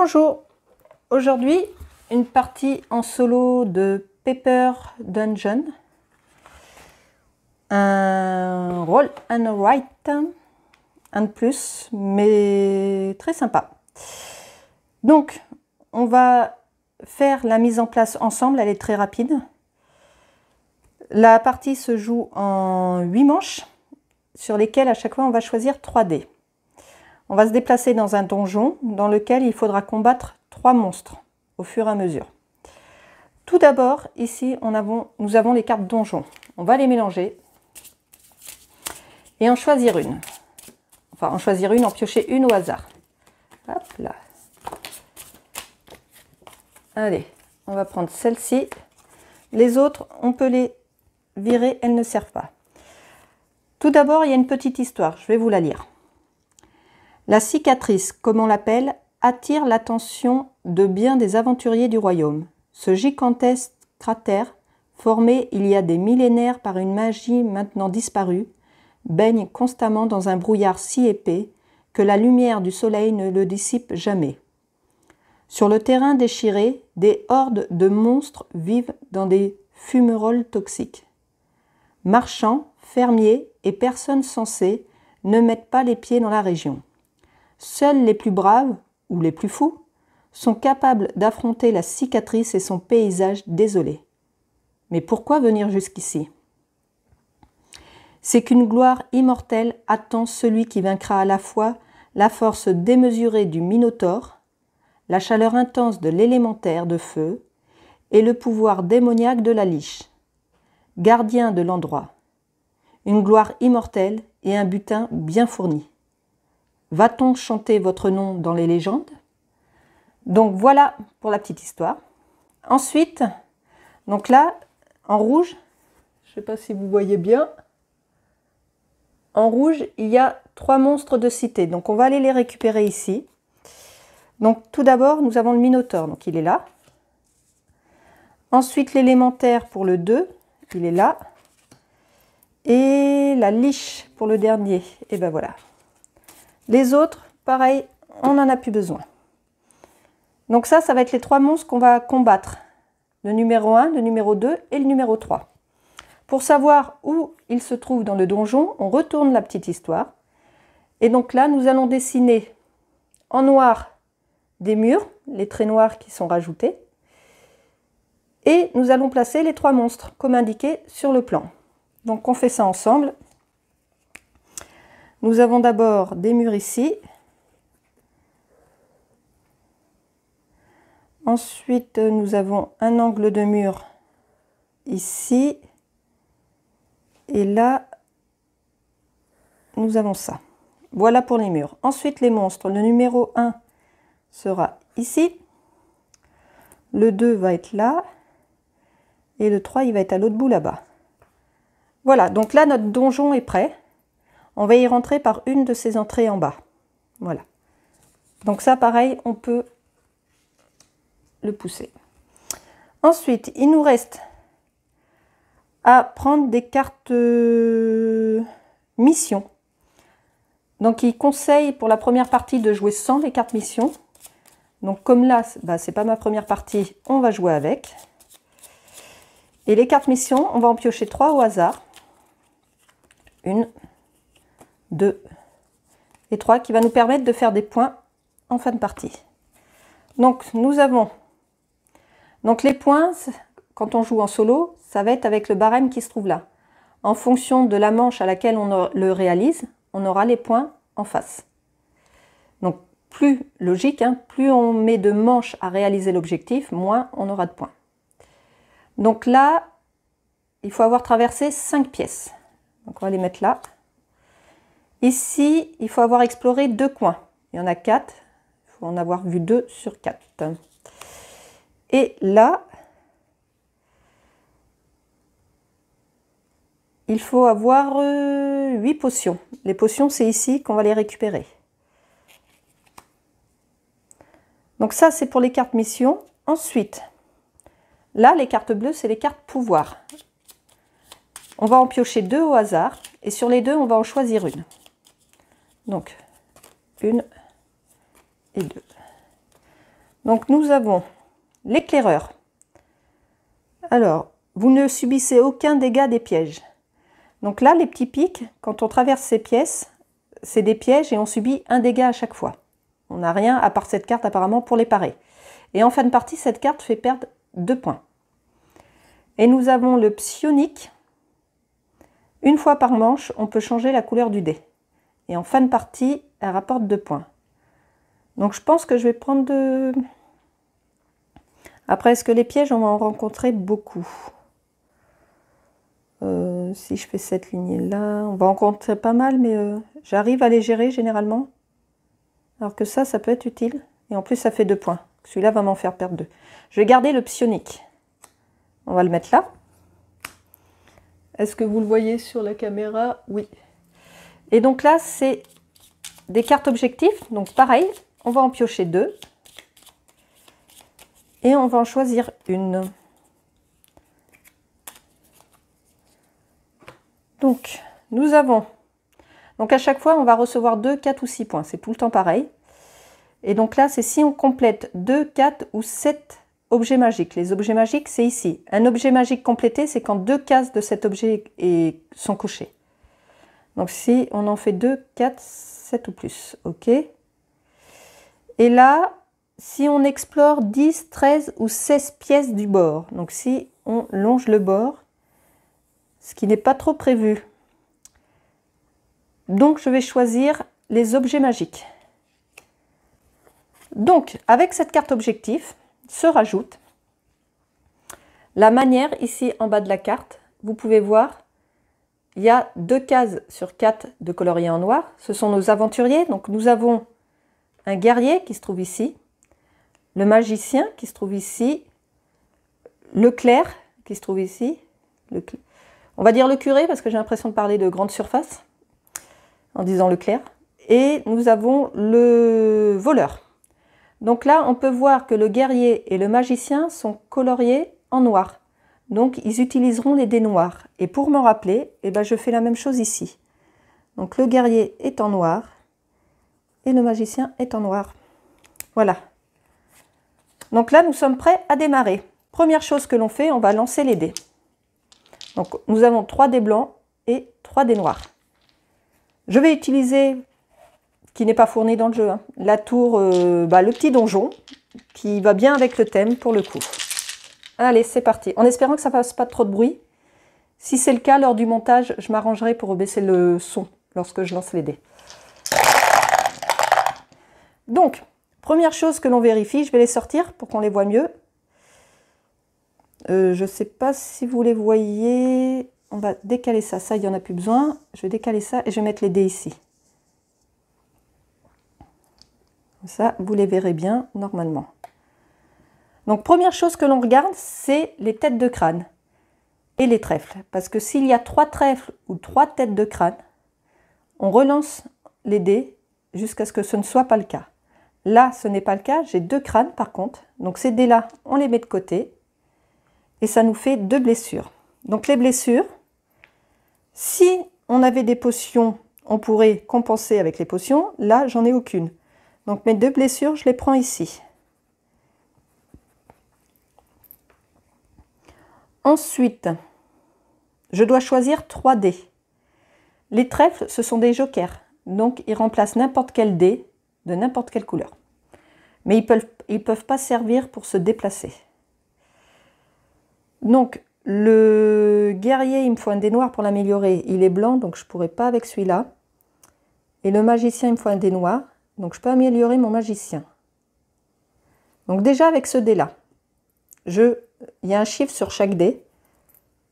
Bonjour, aujourd'hui une partie en solo de Paper Dungeon, un roll and write, un de plus, mais très sympa. Donc on va faire la mise en place ensemble, elle est très rapide. La partie se joue en 8 manches, sur lesquelles à chaque fois on va choisir 3 dés. On va se déplacer dans un donjon dans lequel il faudra combattre 3 monstres au fur et à mesure. Tout d'abord, ici, nous avons les cartes donjon. On va les mélanger et en choisir une. Enfin, en piocher une au hasard. Hop là. Allez, on va prendre celle-ci. Les autres, on peut les virer, elles ne servent pas. Tout d'abord, il y a une petite histoire, je vais vous la lire. La cicatrice, comme on l'appelle, attire l'attention de bien des aventuriers du royaume. Ce gigantesque cratère, formé il y a des millénaires par une magie maintenant disparue, baigne constamment dans un brouillard si épais que la lumière du soleil ne le dissipe jamais. Sur le terrain déchiré, des hordes de monstres vivent dans des fumerolles toxiques. Marchands, fermiers et personnes sensées ne mettent pas les pieds dans la région. Seuls les plus braves, ou les plus fous, sont capables d'affronter la cicatrice et son paysage désolé. Mais pourquoi venir jusqu'ici? C'est qu'une gloire immortelle attend celui qui vaincra à la fois la force démesurée du Minotaure, la chaleur intense de l'élémentaire de feu et le pouvoir démoniaque de la liche, gardien de l'endroit. Une gloire immortelle et un butin bien fourni. Va-t-on chanter votre nom dans les légendes? Donc voilà pour la petite histoire. Ensuite, donc là, en rouge, je ne sais pas si vous voyez bien, en rouge, il y a 3 monstres de cité. Donc on va aller les récupérer ici. Donc tout d'abord, nous avons le Minotaure, donc il est là. Ensuite, l'élémentaire pour le 2, il est là. Et la liche pour le dernier, et ben voilà. Les autres, pareil, on n'en a plus besoin. Donc ça va être les 3 monstres qu'on va combattre. Le numéro 1, le numéro 2 et le numéro 3. Pour savoir où ils se trouvent dans le donjon, on retourne la petite histoire. Et donc là, nous allons dessiner en noir des murs, les traits noirs qui sont rajoutés. Et nous allons placer les 3 monstres, comme indiqué sur le plan. Donc on fait ça ensemble. Nous avons d'abord des murs ici. Ensuite, nous avons un angle de mur ici. Et là, nous avons ça. Voilà pour les murs. Ensuite, les monstres. Le numéro 1 sera ici. Le 2 va être là. Et le 3, il va être à l'autre bout là-bas. Voilà, donc là, notre donjon est prêt. On va y rentrer par une de ces entrées en bas. Voilà. Donc ça, pareil, on peut le pousser. Ensuite, il nous reste à prendre des cartes mission. Donc, il conseille pour la première partie de jouer sans les cartes mission. Donc, comme là, c'est pas ma première partie, on va jouer avec. Et les cartes mission, on va en piocher 3 au hasard. 1, 2 et 3 qui va nous permettre de faire des points en fin de partie. Donc nous avons les points, quand on joue en solo, ça va être avec le barème qui se trouve là. En fonction de la manche à laquelle on le réalise, on aura les points en face. Donc plus logique, plus on met de manches à réaliser l'objectif, moins on aura de points. Donc là, il faut avoir traversé 5 pièces. Donc on va les mettre là. Ici, il faut avoir exploré 2 coins. Il y en a 4. Il faut en avoir vu 2 sur 4. Et là, il faut avoir 8 potions. Les potions, c'est ici qu'on va les récupérer. Donc ça, c'est pour les cartes mission. Ensuite, là, les cartes bleues, c'est les cartes pouvoir. On va en piocher 2 au hasard. Et sur les 2, on va en choisir une. Donc, 1 et 2. Donc nous avons l'éclaireur. Alors, vous ne subissez aucun dégât des pièges. Donc là, les petits pics, quand on traverse ces pièces, c'est des pièges et on subit un dégât à chaque fois. On n'a rien à part cette carte apparemment pour les parer. Et en fin de partie, cette carte fait perdre 2 points. Et nous avons le psionique. Une fois par manche, on peut changer la couleur du dé. Et en fin de partie, elle rapporte 2 points. Donc je pense que je vais prendre de... Après, est-ce que les pièges, on va en rencontrer beaucoup? Si je fais cette lignée-là, on va en rencontrer pas mal, mais j'arrive à les gérer généralement. Alors que ça peut être utile. Et en plus, ça fait 2 points. Celui-là va m'en faire perdre 2. Je vais garder le psionique. On va le mettre là. Est-ce que vous le voyez sur la caméra? Oui. Et donc là, c'est des cartes objectifs. Donc pareil, on va en piocher 2. Et on va en choisir une. Donc, nous avons... Donc à chaque fois, on va recevoir 2, 4 ou 6 points. C'est tout le temps pareil. Et donc là, c'est si on complète 2, 4 ou 7 objets magiques. Les objets magiques, c'est ici. Un objet magique complété, c'est quand 2 cases de cet objet sont cochées. Donc si on en fait 2, 4, 7 ou plus. OK. Et là, si on explore 10, 13 ou 16 pièces du bord. Donc si on longe le bord, ce qui n'est pas trop prévu. Donc je vais choisir les objets magiques. Donc avec cette carte objectif, se rajoute la manière ici en bas de la carte. Vous pouvez voir, il y a 2 cases sur 4 de coloriés en noir. Ce sont nos aventuriers. Donc nous avons un guerrier qui se trouve ici, le magicien qui se trouve ici, le clerc qui se trouve ici, on va dire le curé parce que j'ai l'impression de parler de grande surface en disant le clerc, et nous avons le voleur. Donc là, on peut voir que le guerrier et le magicien sont coloriés en noir. Donc, ils utiliseront les dés noirs. Et pour m'en rappeler, eh ben, je fais la même chose ici. Donc, le guerrier est en noir et le magicien est en noir. Voilà. Donc là, nous sommes prêts à démarrer. Première chose que l'on fait, on va lancer les dés. Donc, nous avons 3 dés blancs et 3 dés noirs. Je vais utiliser... qui n'est pas fourni dans le jeu. Hein. La tour, le petit donjon, qui va bien avec le thème pour le coup. Allez, c'est parti. En espérant que ça ne fasse pas trop de bruit. Si c'est le cas, lors du montage, je m'arrangerai pour baisser le son lorsque je lance les dés. Donc, première chose que l'on vérifie, je vais les sortir pour qu'on les voit mieux. Je ne sais pas si vous les voyez. On va décaler ça. Ça, il n'y en a plus besoin. Je vais décaler ça et je vais mettre les dés ici. Ça, vous les verrez bien normalement. Donc, première chose que l'on regarde, c'est les têtes de crâne et les trèfles. Parce que s'il y a 3 trèfles ou 3 têtes de crâne, on relance les dés jusqu'à ce que ce ne soit pas le cas. Là, ce n'est pas le cas. J'ai 2 crânes par contre. Donc, ces dés-là, on les met de côté. Et ça nous fait 2 blessures. Donc, les blessures, si on avait des potions, on pourrait compenser avec les potions. Là, j'en ai aucune. Donc mes 2 blessures, je les prends ici. Ensuite, je dois choisir 3 dés. Les trèfles, ce sont des jokers. Donc ils remplacent n'importe quel dé de n'importe quelle couleur. Mais ils peuvent pas servir pour se déplacer. Donc le guerrier, il me faut un dé noir pour l'améliorer. Il est blanc, donc je ne pourrai pas avec celui-là. Et le magicien, il me faut un dé noir. Donc, je peux améliorer mon magicien. Donc, déjà, avec ce dé-là, il y a un chiffre sur chaque dé.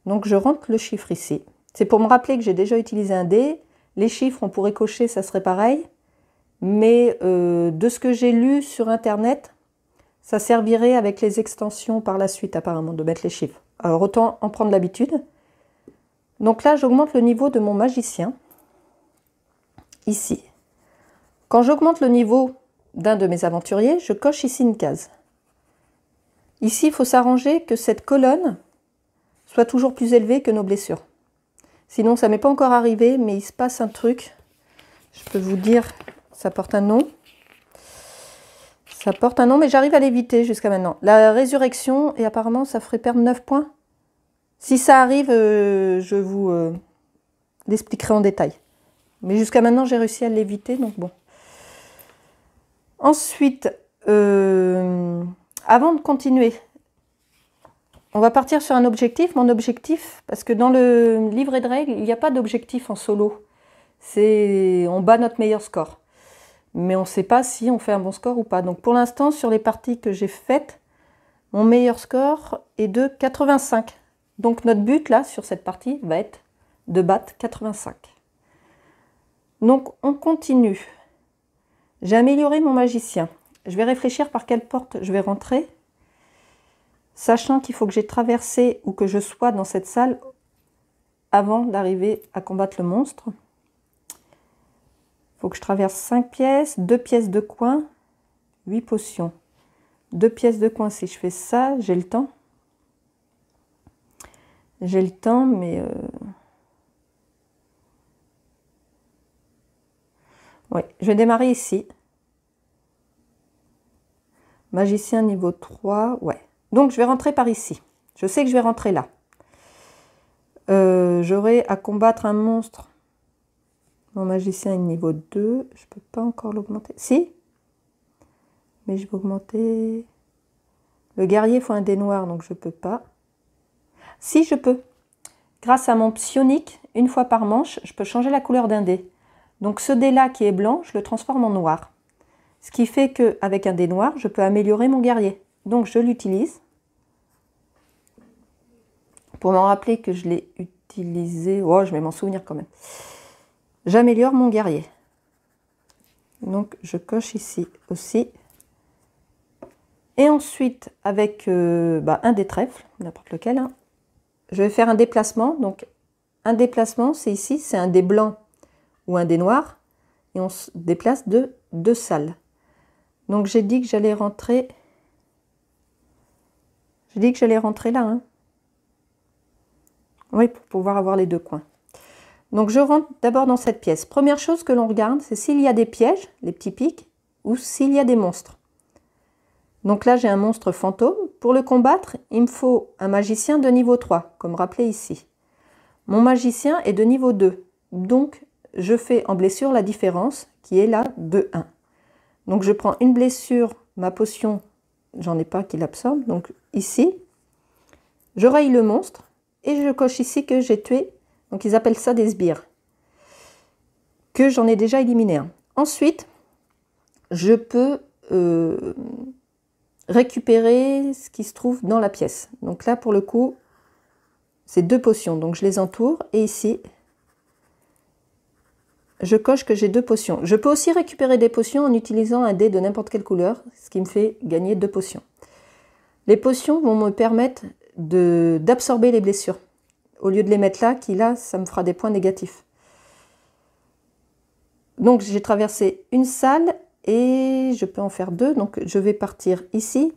Donc, je rentre le chiffre ici. C'est pour me rappeler que j'ai déjà utilisé un dé. Les chiffres, on pourrait cocher, ça serait pareil. Mais de ce que j'ai lu sur Internet, ça servirait avec les extensions par la suite, apparemment, de mettre les chiffres. Alors, autant en prendre l'habitude. Donc là, j'augmente le niveau de mon magicien. Ici. Quand j'augmente le niveau d'un de mes aventuriers, je coche ici une case. Ici, il faut s'arranger que cette colonne soit toujours plus élevée que nos blessures. Sinon, ça ne m'est pas encore arrivé, mais il se passe un truc. Je peux vous dire, ça porte un nom. Ça porte un nom, mais j'arrive à l'éviter jusqu'à maintenant. La résurrection, et apparemment, ça ferait perdre 9 points. Si ça arrive, je vous l'expliquerai en détail. Mais jusqu'à maintenant, j'ai réussi à l'éviter, donc bon. Ensuite, avant de continuer, on va partir sur un objectif. Mon objectif, parce que dans le livret de règles, il n'y a pas d'objectif en solo. On bat notre meilleur score. Mais on ne sait pas si on fait un bon score ou pas. Donc pour l'instant, sur les parties que j'ai faites, mon meilleur score est de 85. Donc notre but là, sur cette partie, va être de battre 85. Donc on continue. J'ai amélioré mon magicien. Je vais réfléchir par quelle porte je vais rentrer, sachant qu'il faut que j'ai traversé ou que je sois dans cette salle avant d'arriver à combattre le monstre. Il faut que je traverse 5 pièces, 2 pièces de coin, 8 potions. 2 pièces de coin, si je fais ça, j'ai le temps. J'ai le temps, mais... Oui, je vais démarrer ici. Magicien niveau 3, ouais. Donc, je vais rentrer par ici. Je sais que je vais rentrer là. J'aurai à combattre un monstre. Mon magicien est niveau 2. Je ne peux pas encore l'augmenter. Si. Mais je vais augmenter... Le guerrier, il faut un dé noir, donc je ne peux pas. Si, je peux. Grâce à mon psionique, une fois par manche, je peux changer la couleur d'un dé. Donc ce dé-là qui est blanc, je le transforme en noir. Ce qui fait qu'avec un dé noir, je peux améliorer mon guerrier. Donc je l'utilise. Pour m'en rappeler que je l'ai utilisé... Oh, je vais m'en souvenir quand même. J'améliore mon guerrier. Donc je coche ici aussi. Et ensuite, avec un des trèfles, n'importe lequel, hein, je vais faire un déplacement. Donc un déplacement, c'est ici, c'est un dé blanc ou un dé noir. Et on se déplace de 2 salles. Donc j'ai dit que j'allais rentrer... J'ai dit que j'allais rentrer là. Hein. Oui, pour pouvoir avoir les 2 coins. Donc je rentre d'abord dans cette pièce. Première chose que l'on regarde, c'est s'il y a des pièges, les petits pics, ou s'il y a des monstres. Donc là, j'ai un monstre fantôme. Pour le combattre, il me faut un magicien de niveau 3, comme rappelé ici. Mon magicien est de niveau 2. Donc, je fais en blessure la différence, qui est là de 1. Donc, je prends une blessure, ma potion, j'en ai pas qui l'absorbe. Donc, ici, je raye le monstre et je coche ici que j'ai tué. Donc, ils appellent ça des sbires. Que j'en ai déjà éliminé un. Ensuite, je peux... récupérer ce qui se trouve dans la pièce. Donc là, pour le coup, c'est 2 potions. Donc je les entoure et ici, je coche que j'ai 2 potions. Je peux aussi récupérer des potions en utilisant un dé de n'importe quelle couleur, ce qui me fait gagner 2 potions. Les potions vont me permettre d'absorber les blessures. Au lieu de les mettre là, ça me fera des points négatifs. Donc j'ai traversé une salle et je peux en faire 2. Donc je vais partir ici.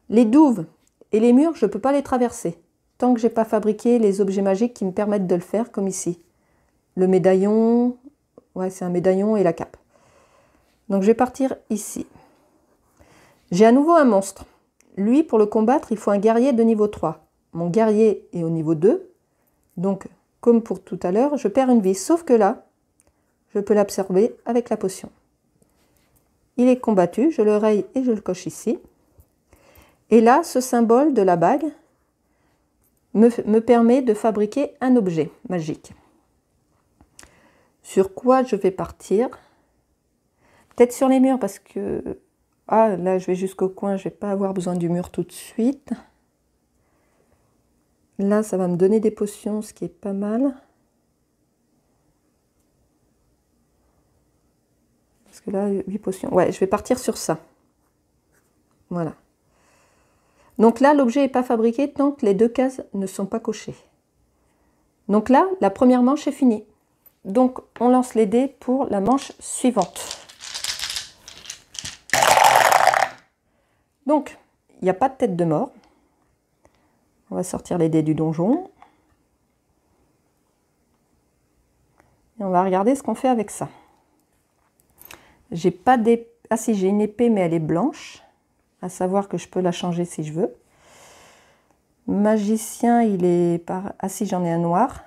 Les douves et les murs, je ne peux pas les traverser tant que je n'ai pas fabriqué les objets magiques qui me permettent de le faire, comme ici. Le médaillon, ouais, c'est un médaillon et la cape. Donc je vais partir ici. J'ai à nouveau un monstre. Lui, pour le combattre, il faut un guerrier de niveau 3. Mon guerrier est au niveau 2. Donc, comme pour tout à l'heure, je perds une vie. Sauf que là, je peux l'absorber avec la potion. Il est combattu, je le raye et je le coche ici. Et là, ce symbole de la bague me permet de fabriquer un objet magique. Sur quoi je vais partir? Peut-être sur les murs parce que... Ah, là, je vais jusqu'au coin, je ne vais pas avoir besoin du mur tout de suite. Là, ça va me donner des potions, ce qui est pas mal. Parce que là, 8 potions. Ouais, je vais partir sur ça. Voilà. Donc là, l'objet n'est pas fabriqué tant que les 2 cases ne sont pas cochées. Donc là, la première manche est finie. Donc, on lance les dés pour la manche suivante. Donc, il n'y a pas de tête de mort. On va sortir les dés du donjon. Et on va regarder ce qu'on fait avec ça. J'ai pas d'épée. Ah si, j'ai une épée, mais elle est blanche. à savoir que je peux la changer si je veux. Magicien, il est par... Ah si, j'en ai un noir.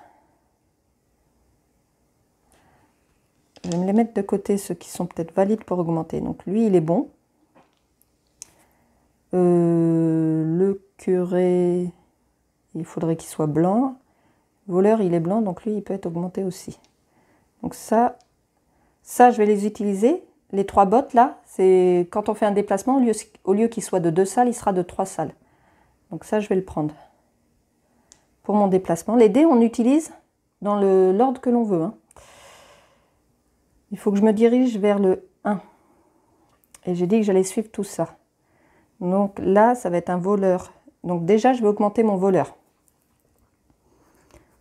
Je vais me les mettre de côté, ceux qui sont peut-être valides pour augmenter. Donc lui, il est bon. Le curé, il faudrait qu'il soit blanc. Voleur, il est blanc, donc lui, il peut être augmenté aussi. Donc ça, je vais les utiliser. Les 3 bottes, là, c'est quand on fait un déplacement, au lieu qu'il soit de 2 salles, il sera de 3 salles. Donc ça, je vais le prendre pour mon déplacement. Les dés, on utilise dans l'ordre que l'on veut. Hein. Il faut que je me dirige vers le 1. Et j'ai dit que j'allais suivre tout ça. Donc là, ça va être un voleur. Donc déjà, je vais augmenter mon voleur.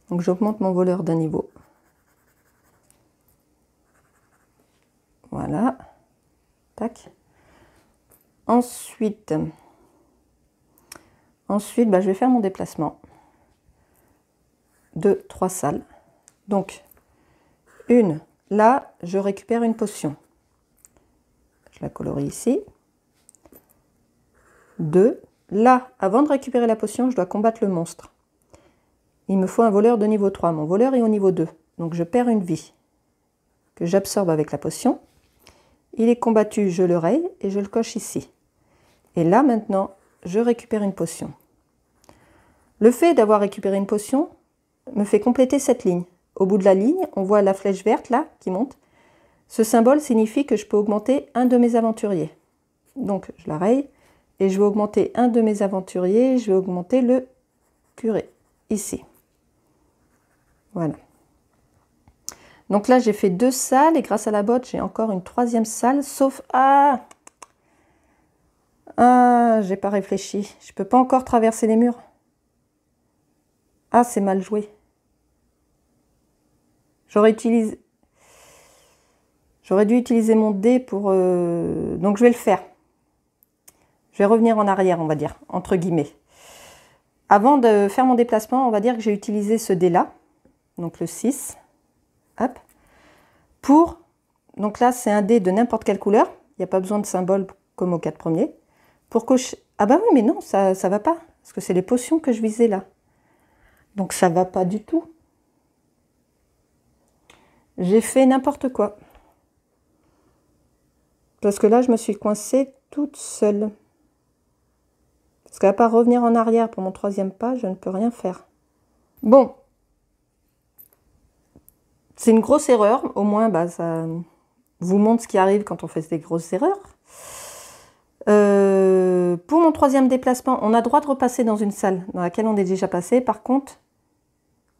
Donc j'augmente mon voleur d'un niveau. Voilà. Tac. Ensuite, je vais faire mon déplacement de 3 salles. Donc, une, là, je récupère une potion. Je la colorie ici. 2, là, avant de récupérer la potion, je dois combattre le monstre. Il me faut un voleur de niveau 3. Mon voleur est au niveau 2. Donc, je perds une vie que j'absorbe avec la potion. Il est combattu, je le raye et je le coche ici. Et là, maintenant, je récupère une potion. Le fait d'avoir récupéré une potion me fait compléter cette ligne. Au bout de la ligne, on voit la flèche verte là qui monte. Ce symbole signifie que je peux augmenter un de mes aventuriers. Donc je la raye et je vais augmenter un de mes aventuriers. Je vais augmenter le curé ici. Voilà. Donc là j'ai fait 2 salles et grâce à la botte j'ai encore une 3e salle. Sauf j'ai pas réfléchi. Je peux pas encore traverser les murs. Ah, c'est mal joué. J'aurais dû utiliser mon dé pour... Donc je vais le faire. Je vais revenir en arrière, on va dire, entre guillemets. Avant de faire mon déplacement, on va dire que j'ai utilisé ce dé-là. Donc le 6. Hop. Pour... Donc là, c'est un dé de n'importe quelle couleur. Il n'y a pas besoin de symbole comme aux 4 premiers. Pour cocher... Ah bah oui, mais non, ça va pas. Parce que c'est les potions que je visais là. Donc ça va pas du tout. J'ai fait n'importe quoi. Parce que là, je me suis coincée toute seule. Parce qu'à part revenir en arrière pour mon 3e pas, je ne peux rien faire. Bon. C'est une grosse erreur. Au moins, bah, ça vous montre ce qui arrive quand on fait des grosses erreurs. Pour mon 3e déplacement, on a droit de repasser dans une salle dans laquelle on est déjà passé. Par contre,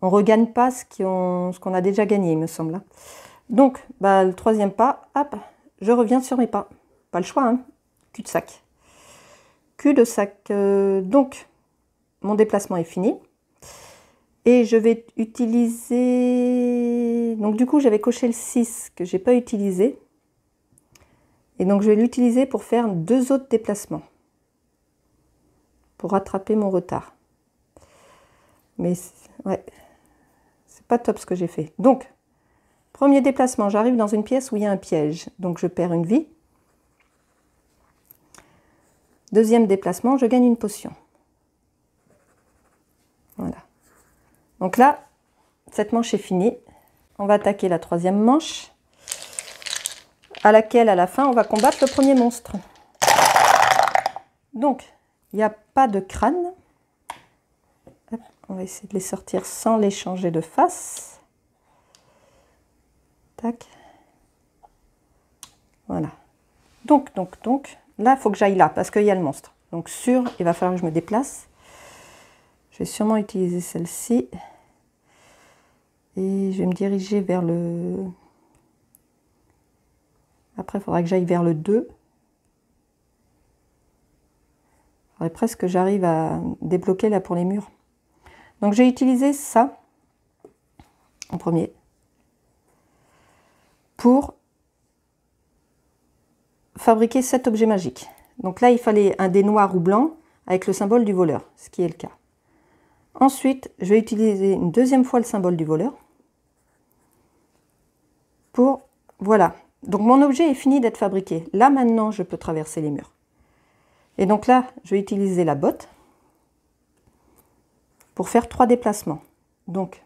on ne regagne pas ce qu'on a déjà gagné, il me semble. Donc, bah, le 3e pas, hop, je reviens sur mes pas. Pas le choix, hein. Cul-de-sac. Cul-de-sac. Donc, mon déplacement est fini. Et je vais utiliser... Donc, du coup, j'avais coché le 6 que je n'ai pas utilisé. Et donc, je vais l'utiliser pour faire 2 autres déplacements. Pour rattraper mon retard. Mais, ouais, c'est pas top ce que j'ai fait. Donc, premier déplacement, j'arrive dans une pièce où il y a un piège. Donc, je perds une vie. 2e déplacement, je gagne une potion. Voilà. Donc là, cette manche est finie. On va attaquer la 3e manche, à laquelle, à la fin, on va combattre le premier monstre. Donc, il n'y a pas de crâne. Hop, on va essayer de les sortir sans les changer de face. Tac. Voilà. Donc, là, il faut que j'aille là, parce qu'il y a le monstre. Donc, il va falloir que je me déplace. Je vais sûrement utiliser celle-ci. Et je vais me diriger vers le... Après, il faudra que j'aille vers le 2. Il faudrait presque que j'arrive à débloquer là pour les murs. Donc, j'ai utilisé ça en premier pour fabriquer cet objet magique. Donc là, il fallait un dé noir ou blanc avec le symbole du voleur, ce qui est le cas. Ensuite, je vais utiliser une 2e fois le symbole du voleur pour... Voilà. Donc mon objet est fini d'être fabriqué. Là, maintenant, je peux traverser les murs. Et donc là, je vais utiliser la botte pour faire 3 déplacements. Donc,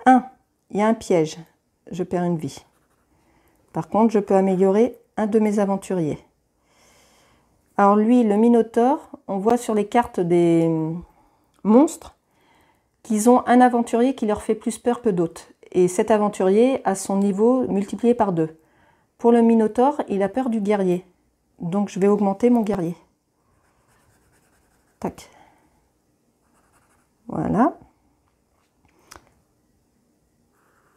1, il y a un piège, je perds une vie. Par contre, je peux améliorer un de mes aventuriers. Alors lui, le Minotaure, on voit sur les cartes des monstres qu'ils ont un aventurier qui leur fait plus peur que d'autres. Et cet aventurier a son niveau multiplié par 2. Pour le Minotaure, il a peur du guerrier. Donc je vais augmenter mon guerrier. Tac. Voilà.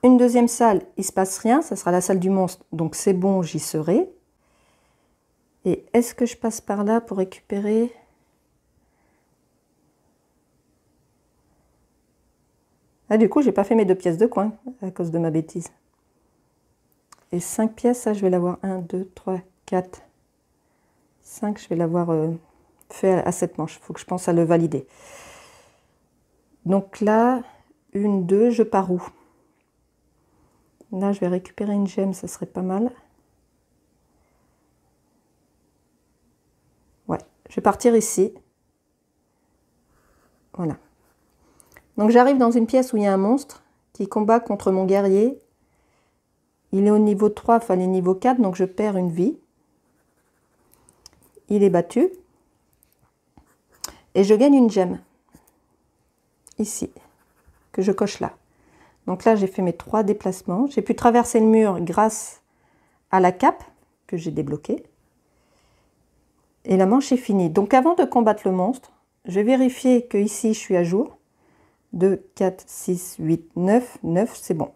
Une deuxième salle, il ne se passe rien, ça sera la salle du monstre, donc c'est bon, j'y serai. Et est-ce que je passe par là pour récupérer? Ah, du coup, j'ai pas fait mes 2 pièces de coin à cause de ma bêtise. Et 5 pièces, ça, je vais l'avoir 1, 2, 3, 4, 5. Je vais l'avoir fait à cette manche. Il faut que je pense à le valider. Donc là, 1, 2, je pars où? Là, je vais récupérer une gemme, ça serait pas mal. Ouais, je vais partir ici. Voilà. Donc j'arrive dans une pièce où il y a un monstre qui combat contre mon guerrier. Il est au niveau 3, enfin les niveau 4, donc je perds une vie. Il est battu. Et je gagne une gemme. Ici. Que je coche là. Donc là, j'ai fait mes 3 déplacements. J'ai pu traverser le mur grâce à la cape que j'ai débloquée. Et la manche est finie. Donc avant de combattre le monstre, je vais vérifier que ici je suis à jour. 2, 4, 6, 8, 9, 9, c'est bon.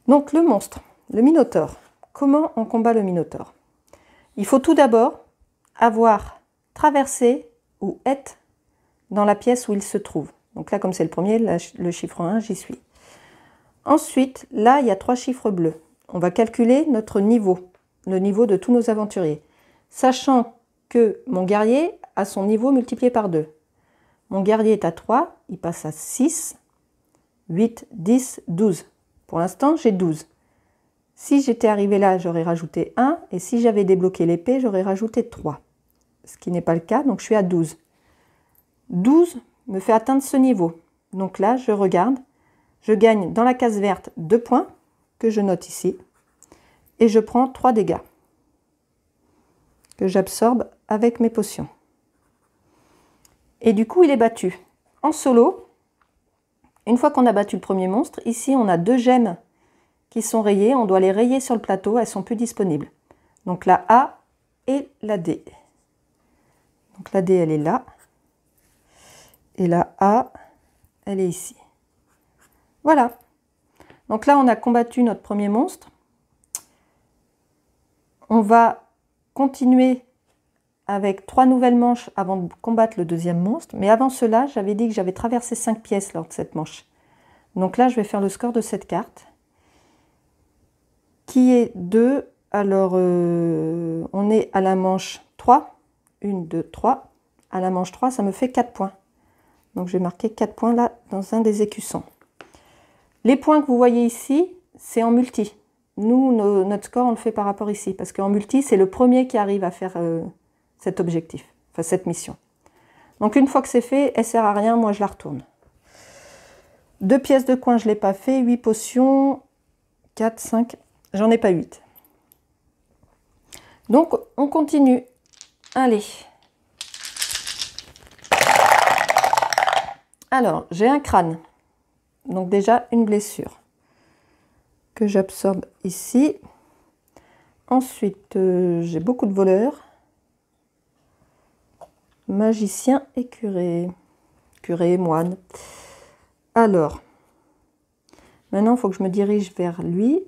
Donc le monstre, le Minotaure. Comment on combat le Minotaure? Il faut tout d'abord avoir traversé ou être dans la pièce où il se trouve. Donc là, comme c'est le premier, le chiffre 1, j'y suis. Ensuite, là, il y a 3 chiffres bleus. On va calculer notre niveau, le niveau de tous nos aventuriers. Sachant que mon guerrier a son niveau multiplié par 2. Mon guerrier est à 3, il passe à 6, 8, 10, 12. Pour l'instant, j'ai 12. Si j'étais arrivé là, j'aurais rajouté 1. Et si j'avais débloqué l'épée, j'aurais rajouté 3. Ce qui n'est pas le cas, donc je suis à 12. 12 me fait atteindre ce niveau. Donc là, je regarde. Je gagne dans la case verte 2 points, que je note ici. Et je prends 3 dégâts, que j'absorbe avec mes potions. Et du coup, il est battu. En solo, une fois qu'on a battu le premier monstre, ici, on a 2 gemmes qui sont rayées. On doit les rayer sur le plateau, elles sont plus disponibles. Donc la A et la D. Donc la D, elle est là. Et la A, elle est ici. Voilà. Donc là, on a combattu notre premier monstre. On va continuer avec 3 nouvelles manches avant de combattre le deuxième monstre. Mais avant cela, j'avais dit que j'avais traversé 5 pièces lors de cette manche. Donc là, je vais faire le score de cette carte, qui est 2. Alors, on est à la manche 3. 1, 2, 3. À la manche 3, ça me fait 4 points. Donc, je vais marquer 4 points là, dans un des écussons. Les points que vous voyez ici, c'est en multi. Nous, notre score, on le fait par rapport ici. Parce qu'en multi, c'est le premier qui arrive à faire cet objectif, enfin cette mission. Donc une fois que c'est fait, elle ne sert à rien, moi je la retourne. 2 pièces de coin, je ne l'ai pas fait. 8 potions, 4, 5, j'en ai pas 8. Donc on continue. Allez. Alors, j'ai un crâne. Donc déjà une blessure que j'absorbe ici. Ensuite, j'ai beaucoup de voleurs. Magicien et curé. Curé et moine. Alors, maintenant, il faut que je me dirige vers lui.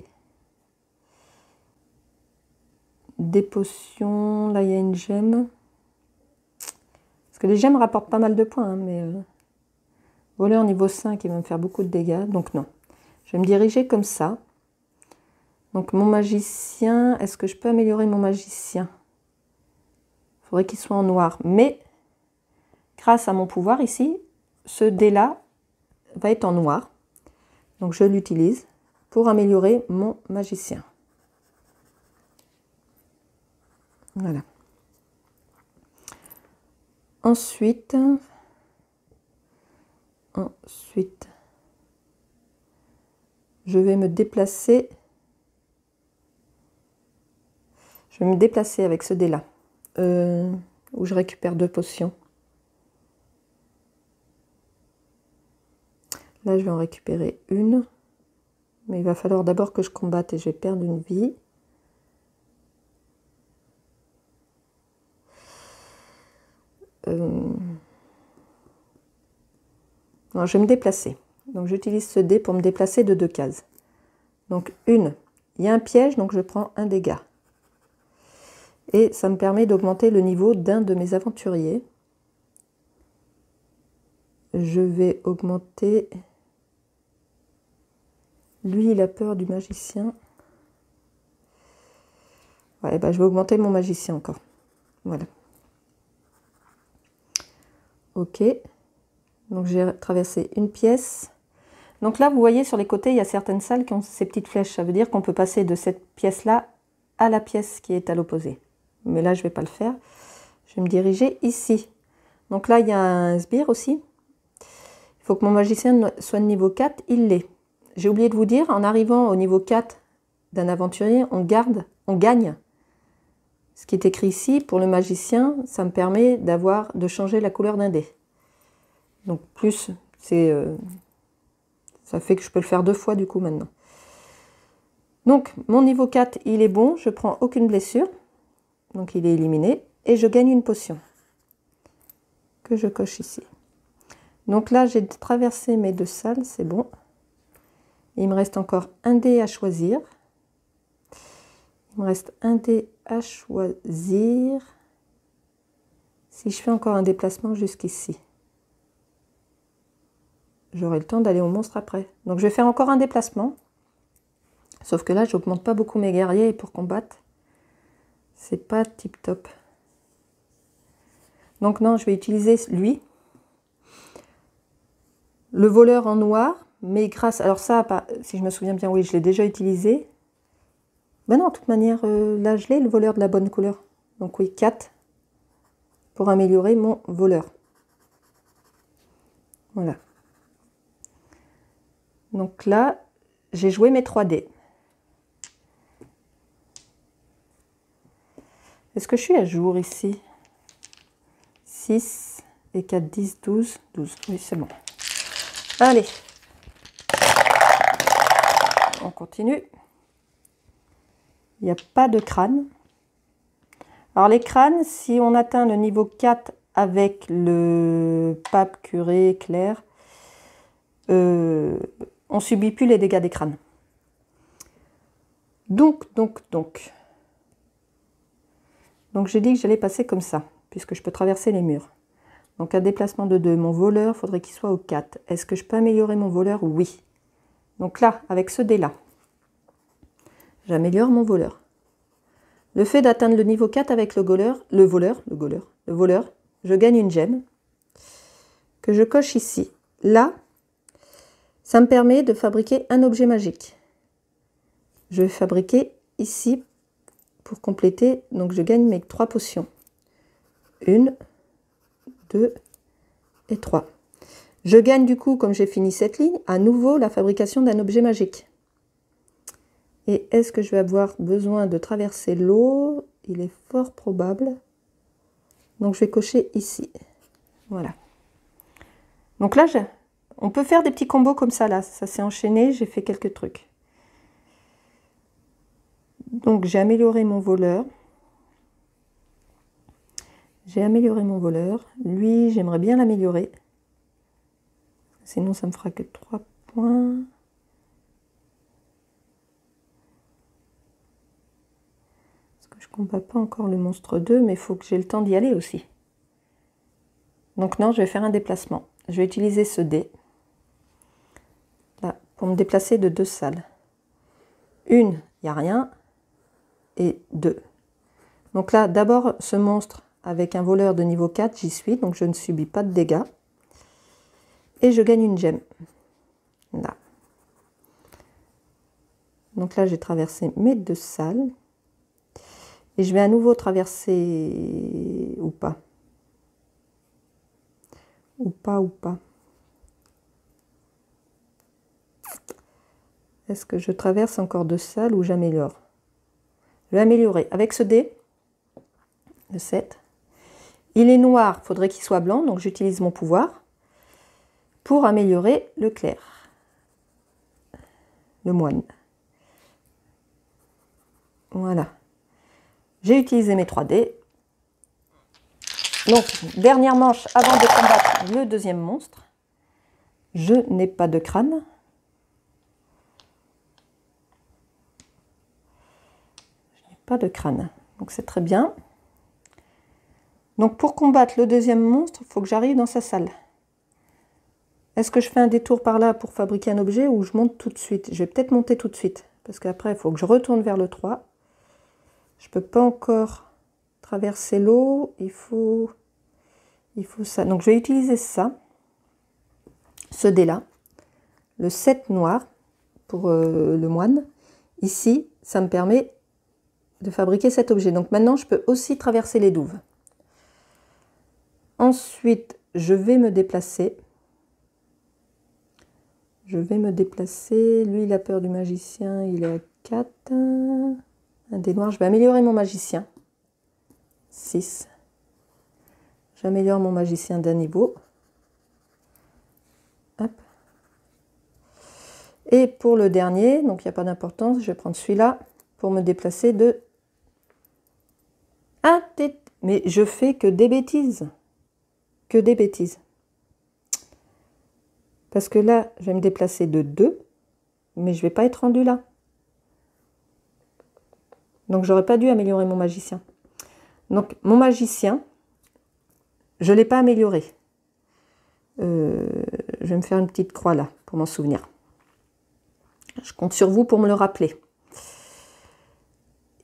Des potions. Là, il y a une gemme. Parce que les gemmes rapportent pas mal de points, hein, mais... voleur niveau 5, il va me faire beaucoup de dégâts. Donc non. Je vais me diriger comme ça. Donc mon magicien, est-ce que je peux améliorer mon magicien? Il faudrait qu'il soit en noir. Mais grâce à mon pouvoir ici, ce dé-là va être en noir. Donc je l'utilise pour améliorer mon magicien. Voilà. Ensuite, je vais me déplacer. Je vais me déplacer avec ce dé-là, où je récupère 2 potions. Là, je vais en récupérer une. Mais il va falloir d'abord que je combatte et je vais perdre une vie. Non, je vais me déplacer. Donc j'utilise ce dé pour me déplacer de 2 cases. Donc une, il y a un piège, donc je prends un dégât. Et ça me permet d'augmenter le niveau d'un de mes aventuriers. Je vais augmenter... Lui, il a peur du magicien. Ouais, bah, je vais augmenter mon magicien encore. Voilà. Ok. Donc j'ai traversé une pièce. Donc là, vous voyez sur les côtés, il y a certaines salles qui ont ces petites flèches. Ça veut dire qu'on peut passer de cette pièce-là à la pièce qui est à l'opposé. Mais là, je ne vais pas le faire. Je vais me diriger ici. Donc là, il y a un sbire aussi. Il faut que mon magicien soit de niveau 4. Il l'est. J'ai oublié de vous dire, en arrivant au niveau 4 d'un aventurier, on gagne. Ce qui est écrit ici, pour le magicien, ça me permet de changer la couleur d'un dé. Donc plus, ça fait que je peux le faire 2 fois du coup maintenant. Donc mon niveau 4, il est bon, je prends aucune blessure. Donc il est éliminé et je gagne une potion que je coche ici. Donc là, j'ai traversé mes 2 salles, c'est bon. Il me reste encore un dé à choisir. Il me reste un dé à choisir. Si je fais encore un déplacement jusqu'ici, j'aurai le temps d'aller au monstre après. Donc je vais faire encore un déplacement. Sauf que là, je n'augmente pas beaucoup mes guerriers pour combattre. C'est pas tip top. Donc non, je vais utiliser lui. Le voleur en noir. Mais grâce... Alors ça, si je me souviens bien, oui, je l'ai déjà utilisé. Ben non, de toute manière, là, je l'ai, le voleur de la bonne couleur. Donc oui, 4 pour améliorer mon voleur. Voilà. Donc là, j'ai joué mes 3 dés. Est-ce que je suis à jour ici? 6 et 4, 10, 12. 12, oui, c'est bon. Allez. On continue. Il n'y a pas de crâne. Alors les crânes, si on atteint le niveau 4 avec le pape, curé, clerc, on ne subit plus les dégâts des crânes. Donc j'ai dit que j'allais passer comme ça, puisque je peux traverser les murs. Donc un déplacement de 2. Mon voleur, il faudrait qu'il soit au 4. Est-ce que je peux améliorer mon voleur? Oui. Donc là, avec ce dé-là, j'améliore mon voleur. Le fait d'atteindre le niveau 4 avec le voleur, je gagne une gemme que je coche ici. Là, ça me permet de fabriquer un objet magique. Je vais fabriquer ici pour compléter. Donc je gagne mes 3 potions. 1, 2 et 3. Je gagne du coup, comme j'ai fini cette ligne, à nouveau la fabrication d'un objet magique. Et est-ce que je vais avoir besoin de traverser l'eau? Il est fort probable. Donc je vais cocher ici. Voilà. Donc là, on peut faire des petits combos comme ça, là. Ça s'est enchaîné, j'ai fait quelques trucs. Donc j'ai amélioré mon voleur. J'ai amélioré mon voleur. Lui, j'aimerais bien l'améliorer. Sinon, ça me fera que 3 points. Parce que je ne combats pas encore le monstre 2, mais il faut que j'ai le temps d'y aller aussi. Donc non, je vais faire un déplacement. Je vais utiliser ce dé. Là, pour me déplacer de 2 salles. 1, il n'y a rien. Et 2. Donc là, d'abord, ce monstre avec un voleur de niveau 4, j'y suis. Donc je ne subis pas de dégâts. Et je gagne une gemme. Là. Donc là, j'ai traversé mes 2 salles. Et je vais à nouveau traverser... ou pas. Ou pas, ou pas. Est-ce que je traverse encore de salles ou j'améliore? Je vais améliorer avec ce dé, le 7. Il est noir, il faudrait qu'il soit blanc, donc j'utilise mon pouvoir pour améliorer le clair, le moine. Voilà. J'ai utilisé mes 3 dés. Donc, dernière manche avant de combattre le deuxième monstre. Je n'ai pas de crâne. Je n'ai pas de crâne. Donc, c'est très bien. Donc, pour combattre le deuxième monstre, il faut que j'arrive dans sa salle. Est-ce que je fais un détour par là pour fabriquer un objet ou je monte tout de suite? Je vais peut-être monter tout de suite. Parce qu'après, il faut que je retourne vers le 3. Je ne peux pas encore traverser l'eau. Il faut ça. Donc, je vais utiliser ça. Ce dé-là. Le 7 noir pour le moine. Ici, ça me permet de fabriquer cet objet. Donc, maintenant, je peux aussi traverser les douves. Ensuite, je vais me déplacer. Lui, il a peur du magicien. Il est à 4. Un dé noir. Je vais améliorer mon magicien. 6. J'améliore mon magicien d'un niveau. Hop. Et pour le dernier, donc il n'y a pas d'importance, je vais prendre celui-là pour me déplacer de... Ah, mais je fais que des bêtises. Que des bêtises. Parce que là, je vais me déplacer de 2, mais je ne vais pas être rendu là. Donc, j'aurais pas dû améliorer mon magicien. Donc, mon magicien, je ne l'ai pas amélioré. Je vais me faire une petite croix là, pour m'en souvenir. Je compte sur vous pour me le rappeler.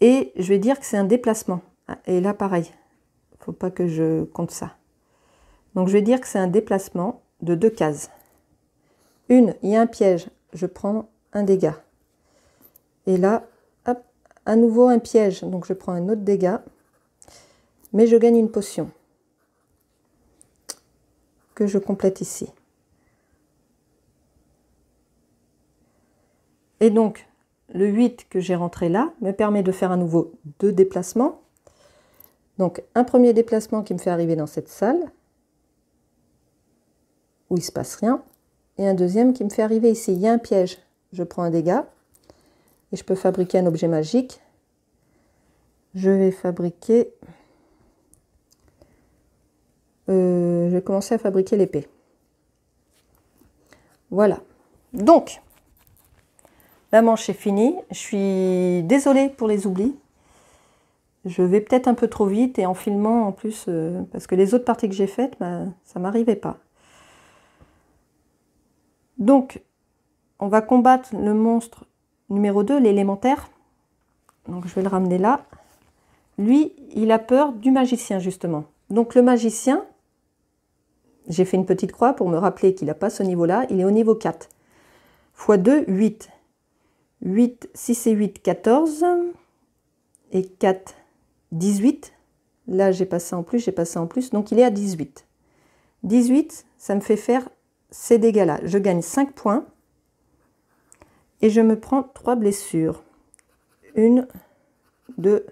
Et je vais dire que c'est un déplacement. Et là, pareil. Il ne faut pas que je compte ça. Donc, je vais dire que c'est un déplacement de 2 cases. Une, il y a un piège. Je prends un dégât. Et là, hop, à nouveau un piège. Donc, je prends un autre dégât. Mais je gagne une potion. Que je complète ici. Et donc, le 8 que j'ai rentré là me permet de faire à nouveau 2 déplacements. Donc, un premier déplacement qui me fait arriver dans cette salle, où il ne se passe rien. Et un deuxième qui me fait arriver ici. Il y a un piège. Je prends un dégât. Et je peux fabriquer un objet magique. Je vais fabriquer... je vais commencer à fabriquer l'épée. Voilà. Donc, la manche est finie. Je suis désolée pour les oublis. Je vais peut-être un peu trop vite et en filmant en plus, parce que les autres parties que j'ai faites, ben, ça ne m'arrivait pas. Donc, on va combattre le monstre numéro 2, l'élémentaire. Donc, je vais le ramener là. Lui, il a peur du magicien, justement. Donc, le magicien, j'ai fait une petite croix pour me rappeler qu'il n'a pas ce niveau-là. Il est au niveau 4. x 2, 8. 8, 6 et 8, 14. Et 4, 18. Là, j'ai passé en plus, j'ai passé en plus. Donc, il est à 18. 18, ça me fait faire ces dégâts-là. Je gagne 5 points. Et je me prends 3 blessures. 1, 2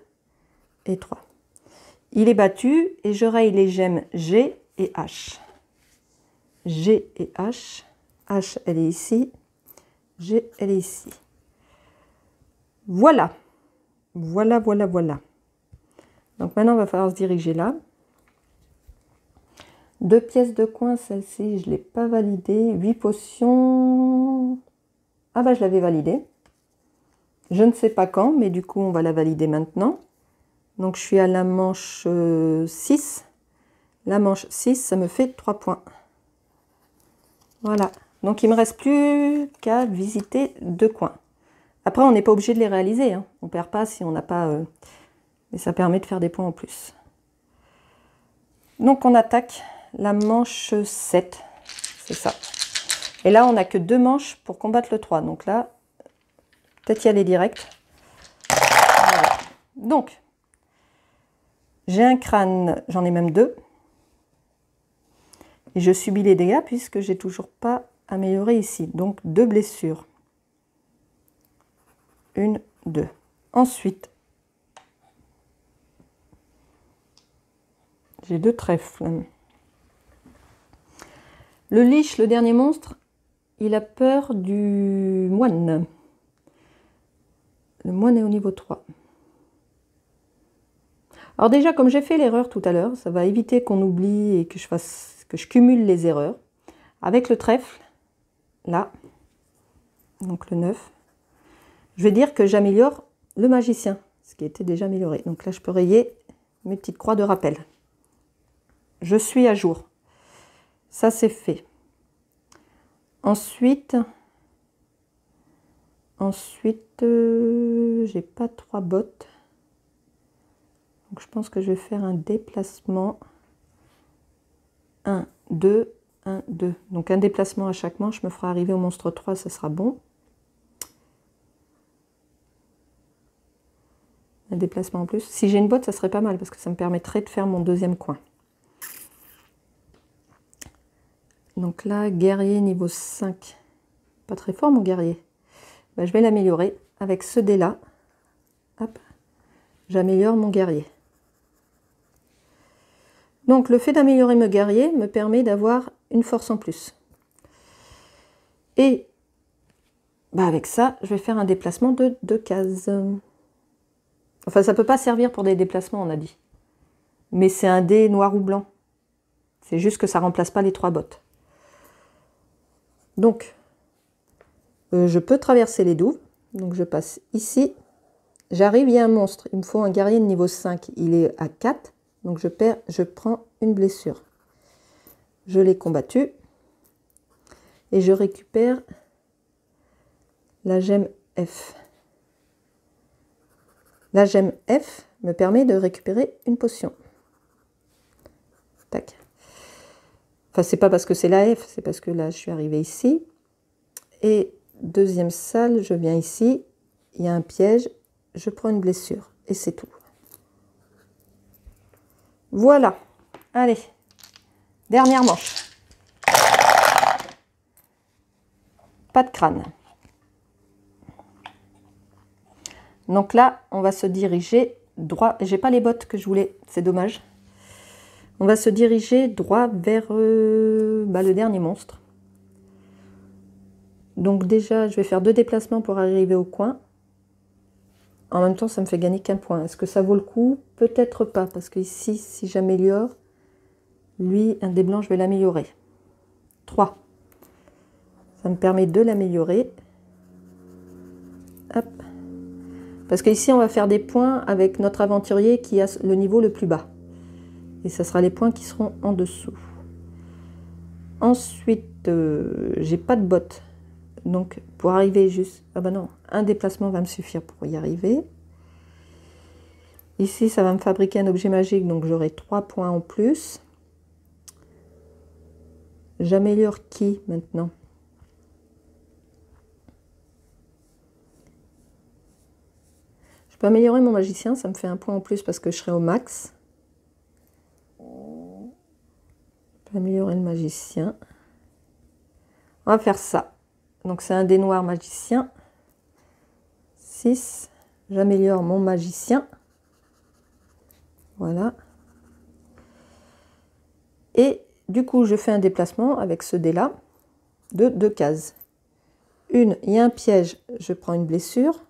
et 3. Il est battu et je raye les gemmes G et H. G et H. H, elle est ici. G, elle est ici. Voilà. Voilà, voilà, voilà. Donc maintenant, il va falloir se diriger là. 2 pièces de coin, celle-ci, je ne l'ai pas validée. 8 potions. Ah bah, je l'avais validée. Je ne sais pas quand, mais du coup, on va la valider maintenant. Donc, je suis à la manche 6. La manche 6, ça me fait 3 points. Voilà. Donc, il ne me reste plus qu'à visiter 2 coins. Après, on n'est pas obligé de les réaliser. Hein. On ne perd pas si on n'a pas... mais ça permet de faire des points en plus. Donc, on attaque la manche 7. C'est ça. Et là, on n'a que 2 manches pour combattre le 3. Donc là, peut-être y aller direct. Voilà. Donc, j'ai un crâne, j'en ai même 2. Et je subis les dégâts puisque j'ai toujours pas amélioré ici. Donc 2 blessures. 1, 2. Ensuite, j'ai 2 trèfles. Le liche, le dernier monstre, il a peur du moine. Le moine est au niveau 3. Alors déjà, comme j'ai fait l'erreur tout à l'heure, ça va éviter qu'on oublie et que je cumule les erreurs. Avec le trèfle, là, donc le 9, je vais dire que j'améliore le magicien, ce qui était déjà amélioré. Donc là, je peux rayer mes petites croix de rappel. Je suis à jour. Ça, c'est fait. Ensuite, j'ai pas 3 bottes. Donc je pense que je vais faire un déplacement. 1, 2, 1, 2. Donc un déplacement à chaque manche me fera arriver au monstre 3, ça sera bon. Un déplacement en plus. Si j'ai une botte, ça serait pas mal parce que ça me permettrait de faire mon deuxième coin. Donc là, guerrier niveau 5. Pas très fort mon guerrier. Ben, je vais l'améliorer avec ce dé là. Hop, j'améliore mon guerrier. Donc le fait d'améliorer mon guerrier me permet d'avoir une force en plus. Et ben, avec ça, je vais faire un déplacement de 2 cases. Enfin, ça ne peut pas servir pour des déplacements, on a dit. Mais c'est un dé noir ou blanc. C'est juste que ça ne remplace pas les 3 bottes. Donc, je peux traverser les douves. Donc, je passe ici. J'arrive, il y a un monstre. Il me faut un guerrier de niveau 5. Il est à 4. Donc, je prends une blessure. Je l'ai combattu. Et je récupère la gemme F. La gemme F me permet de récupérer une potion. Tac. Enfin, c'est pas parce que c'est la F, c'est parce que là, je suis arrivée ici. Et deuxième salle, je viens ici. Il y a un piège. Je prends une blessure. Et c'est tout. Voilà. Allez. Dernière manche. Pas de crâne. Donc là, on va se diriger droit. J'ai pas les bottes que je voulais, c'est dommage. On va se diriger droit vers le dernier monstre. Donc déjà, je vais faire 2 déplacements pour arriver au coin. En même temps, ça me fait gagner qu'un point. Est-ce que ça vaut le coup? Peut-être pas, parce que ici, si j'améliore, lui, un des blancs, je vais l'améliorer. 3. Ça me permet de l'améliorer. Hop. Parce qu'ici, on va faire des points avec notre aventurier qui a le niveau le plus bas. Et ça sera les points qui seront en dessous. Ensuite, j'ai pas de bottes. Donc, pour arriver juste... Ah ben non, un déplacement va me suffire pour y arriver. Ici, ça va me fabriquer un objet magique, donc j'aurai 3 points en plus. J'améliore qui maintenant? Je peux améliorer mon magicien, ça me fait un point en plus parce que je serai au max. Je peux améliorer le magicien. On va faire ça. Donc c'est un dé noir magicien. 6. J'améliore mon magicien. Voilà. Et du coup, je fais un déplacement avec ce dé-là de 2 cases. Une, il y a un piège, je prends une blessure.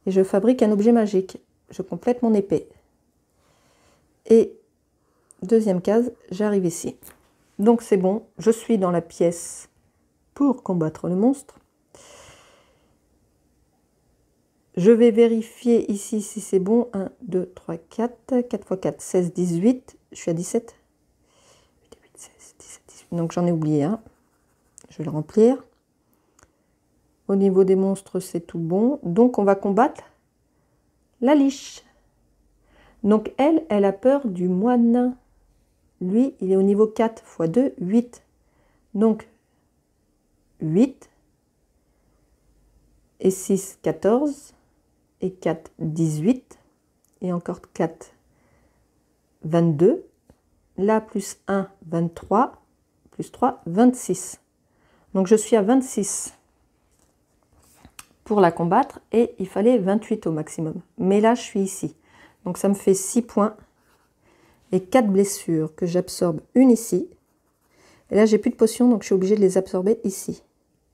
Et je fabrique un objet magique. Je complète mon épée. Et deuxième case, j'arrive ici. Donc c'est bon, je suis dans la pièce pour combattre le monstre. Je vais vérifier ici si c'est bon. 1, 2, 3, 4. 4 x 4, 16, 18. Je suis à 17. 8, 16, 17, 18. Donc j'en ai oublié un. Je vais le remplir. Au niveau des monstres, c'est tout bon. Donc, on va combattre la liche. Donc, elle a peur du moine. Lui, il est au niveau 4 x 2, 8. Donc, 8. Et 6, 14. Et 4, 18. Et encore 4, 22. Là, plus 1, 23. plus 3, 26. Donc je suis à 26 pour la combattre et il fallait 28 au maximum. Mais là, je suis ici. Donc ça me fait 6 points et 4 blessures que j'absorbe une ici. Et là, j'ai plus de potions, donc je suis obligée de les absorber ici.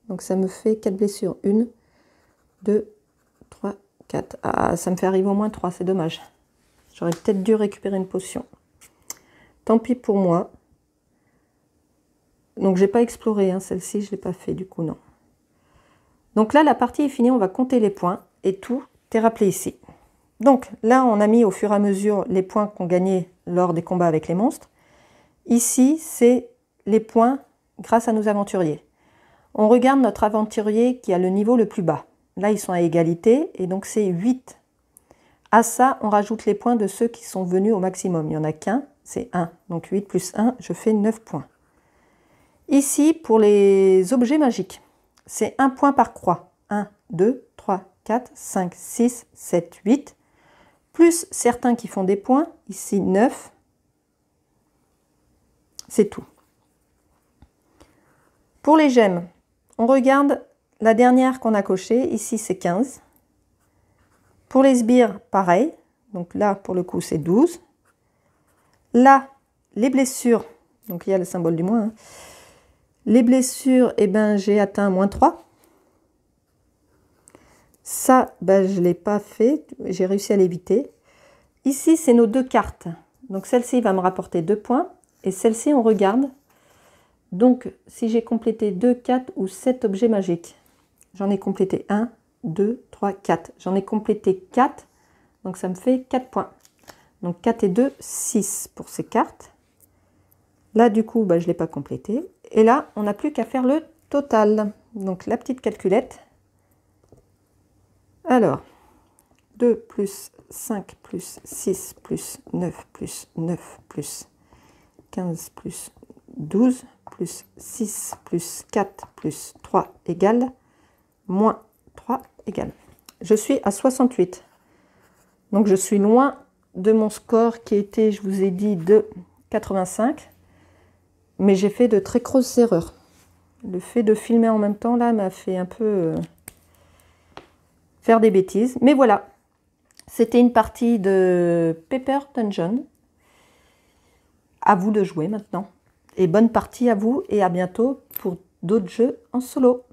Donc ça me fait 4 blessures. 1, 2, 3, 4. Ah, ça me fait arriver au moins 3, c'est dommage. J'aurais peut-être dû récupérer une potion. Tant pis pour moi. Donc j'ai pas exploré, hein, celle-ci, je ne l'ai pas fait, du coup non. Donc là, la partie est finie, on va compter les points et tout est rappelé ici. Donc là, on a mis au fur et à mesure les points qu'on gagnait lors des combats avec les monstres. Ici, c'est les points grâce à nos aventuriers. On regarde notre aventurier qui a le niveau le plus bas. Là, ils sont à égalité et donc c'est 8. À ça, on rajoute les points de ceux qui sont venus au maximum. Il n'y en a qu'un, c'est 1. Donc 8 plus 1, je fais 9 points. Ici, pour les objets magiques, c'est 1 point par croix. 1, 2, 3, 4, 5, 6, 7, 8. Plus certains qui font des points. Ici, 9. C'est tout. Pour les gemmes, on regarde la dernière qu'on a cochée. Ici, c'est 15. Pour les sbires, pareil. Donc là, pour le coup, c'est 12. Là, les blessures. Donc il y a le symbole du moins. Hein. Les blessures, eh ben, j'ai atteint moins 3. Ça, ben, je ne l'ai pas fait. J'ai réussi à l'éviter. Ici, c'est nos 2 cartes. Donc celle-ci va me rapporter 2 points. Et celle-ci, on regarde. Donc, si j'ai complété 2, 4 ou 7 objets magiques, j'en ai complété 1, 2, 3, 4. J'en ai complété 4, donc ça me fait 4 points. Donc 4 et 2, 6 pour ces cartes. Là, du coup, bah, je ne l'ai pas complété. Et là, on n'a plus qu'à faire le total. Donc la petite calculette. Alors, 2 plus 5 plus 6 plus 9 plus 9 plus 15 plus 12 plus 6 plus 4 plus 3 égale moins 3 égale. Je suis à 68. Donc je suis loin de mon score qui était, je vous ai dit, de 85. Mais j'ai fait de très grosses erreurs. Le fait de filmer en même temps, là, m'a fait un peu faire des bêtises. Mais voilà, c'était une partie de Paper Dungeon. À vous de jouer maintenant. Et bonne partie à vous et à bientôt pour d'autres jeux en solo.